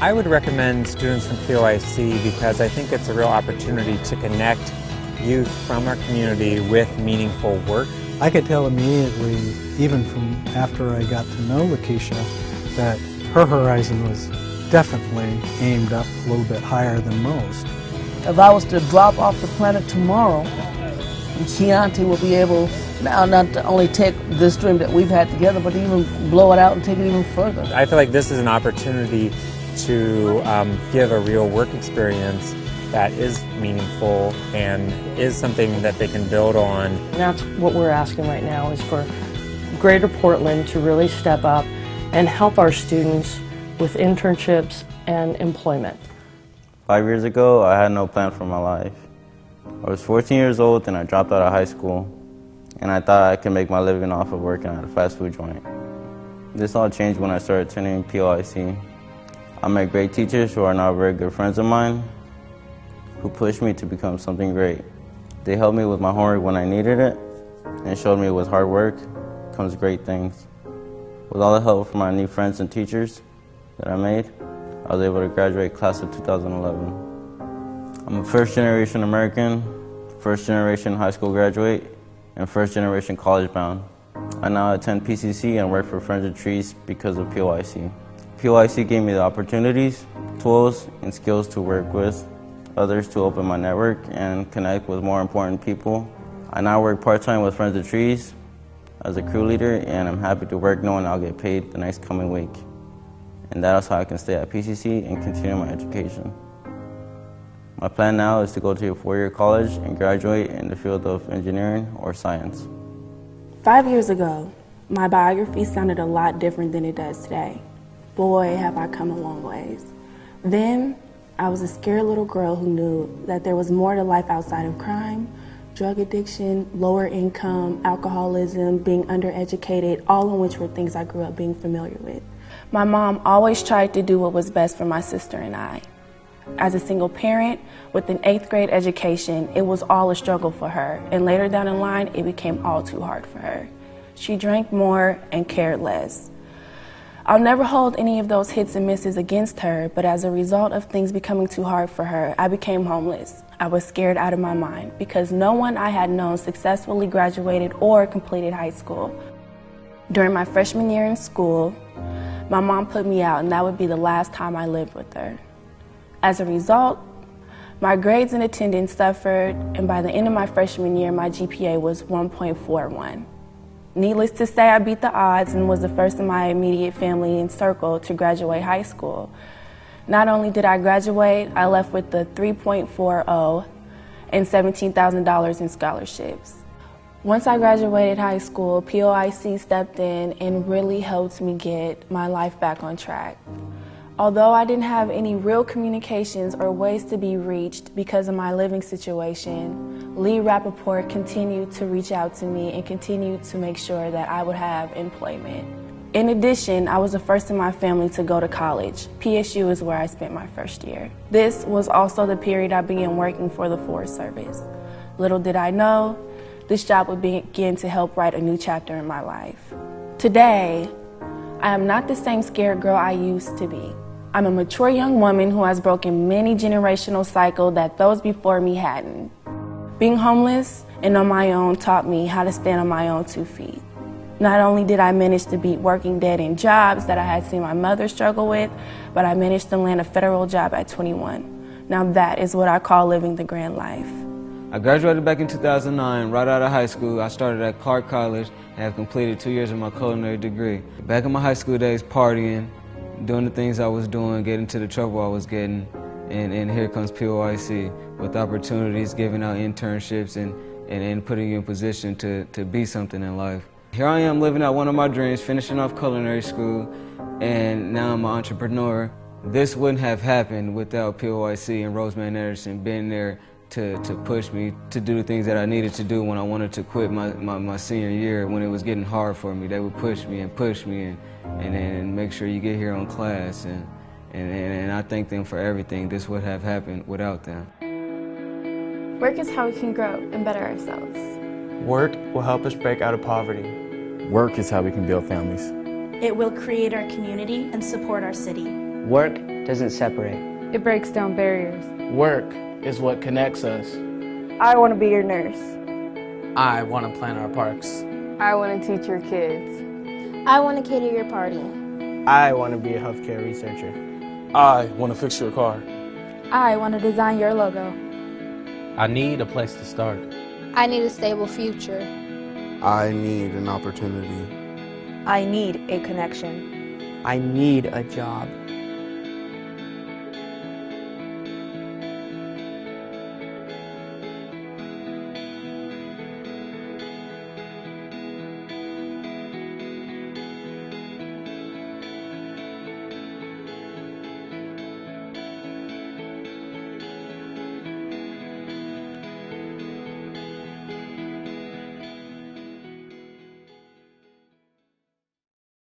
I would recommend students from POIC because I think it's a real opportunity to connect youth from our community with meaningful work. I could tell immediately, even from after I got to know Lakeisha, that her horizon was definitely aimed up a little bit higher than most. If I was to drop off the planet tomorrow, Chianti will be able now not to only take this dream that we've had together, but to even blow it out and take it even further. I feel like this is an opportunity to give a real work experience that is meaningful and is something that they can build on. And that's what we're asking right now, is for Greater Portland to really step up and help our students with internships and employment. 5 years ago, I had no plan for my life. I was 14 years old and I dropped out of high school, and I thought I could make my living off of working at a fast food joint. This all changed when I started attending POIC. I met great teachers who are now very good friends of mine, who pushed me to become something great. They helped me with my homework when I needed it, and showed me with hard work comes great things. With all the help from my new friends and teachers that I made, I was able to graduate class of 2011. I'm a first-generation American, first-generation high school graduate, and first-generation college bound. I now attend PCC and work for Friends of Trees because of POIC. POIC gave me the opportunities, tools, and skills to work with others to open my network and connect with more important people. I now work part-time with Friends of Trees as a crew leader, and I'm happy to work knowing I'll get paid the next coming week. And that is how I can stay at PCC and continue my education. My plan now is to go to a four-year college and graduate in the field of engineering or science. 5 years ago, my biography sounded a lot different than it does today. Boy, have I come a long ways. Then, I was a scared little girl who knew that there was more to life outside of crime, drug addiction, lower income, alcoholism, being undereducated, all of which were things I grew up being familiar with. My mom always tried to do what was best for my sister and I. As a single parent with an 8th grade education, it was all a struggle for her, and later down the line, it became all too hard for her. She drank more and cared less. I'll never hold any of those hits and misses against her, but as a result of things becoming too hard for her, I became homeless. I was scared out of my mind because no one I had known successfully graduated or completed high school. During my freshman year in school, my mom put me out, and that would be the last time I lived with her. As a result, my grades and attendance suffered, and by the end of my freshman year, my GPA was 1.41. Needless to say, I beat the odds and was the first in my immediate family and circle to graduate high school. Not only did I graduate, I left with the 3.40 and $17,000 in scholarships. Once I graduated high school, POIC stepped in and really helped me get my life back on track. Although I didn't have any real communications or ways to be reached because of my living situation, Lee Rappaport continued to reach out to me and continued to make sure that I would have employment. In addition, I was the first in my family to go to college. PSU is where I spent my first year. This was also the period I began working for the Forest Service. Little did I know, this job would begin to help write a new chapter in my life. Today, I am not the same scared girl I used to be. I'm a mature young woman who has broken many generational cycles that those before me hadn't. Being homeless and on my own taught me how to stand on my own 2 feet. Not only did I manage to beat working dead-end jobs that I had seen my mother struggle with, but I managed to land a federal job at 21. Now that is what I call living the grand life. I graduated back in 2009, right out of high school. I started at Clark College and have completed 2 years of my culinary degree. Back in my high school days, partying, doing the things I was doing, getting into the trouble I was getting, and here comes POIC with opportunities, giving out internships, and putting you in position to be something in life. Here I am living out one of my dreams, finishing off culinary school, and now I'm an entrepreneur. This wouldn't have happened without POIC and Roseman Anderson being there to push me to do the things that I needed to do when I wanted to quit my senior year, when it was getting hard for me. They would push me and make sure you get here on class, and I thank them for everything. This would have happened without them. Work is how we can grow and better ourselves. Work will help us break out of poverty. Work is how we can build families. It will create our community and support our city. Work doesn't separate. It breaks down barriers. Work is what connects us. I want to be your nurse. I want to plan our parks. I want to teach your kids. I want to cater your party. I want to be a healthcare researcher. I want to fix your car. I want to design your logo. I need a place to start. I need a stable future. I need an opportunity. I need a connection. I need a job.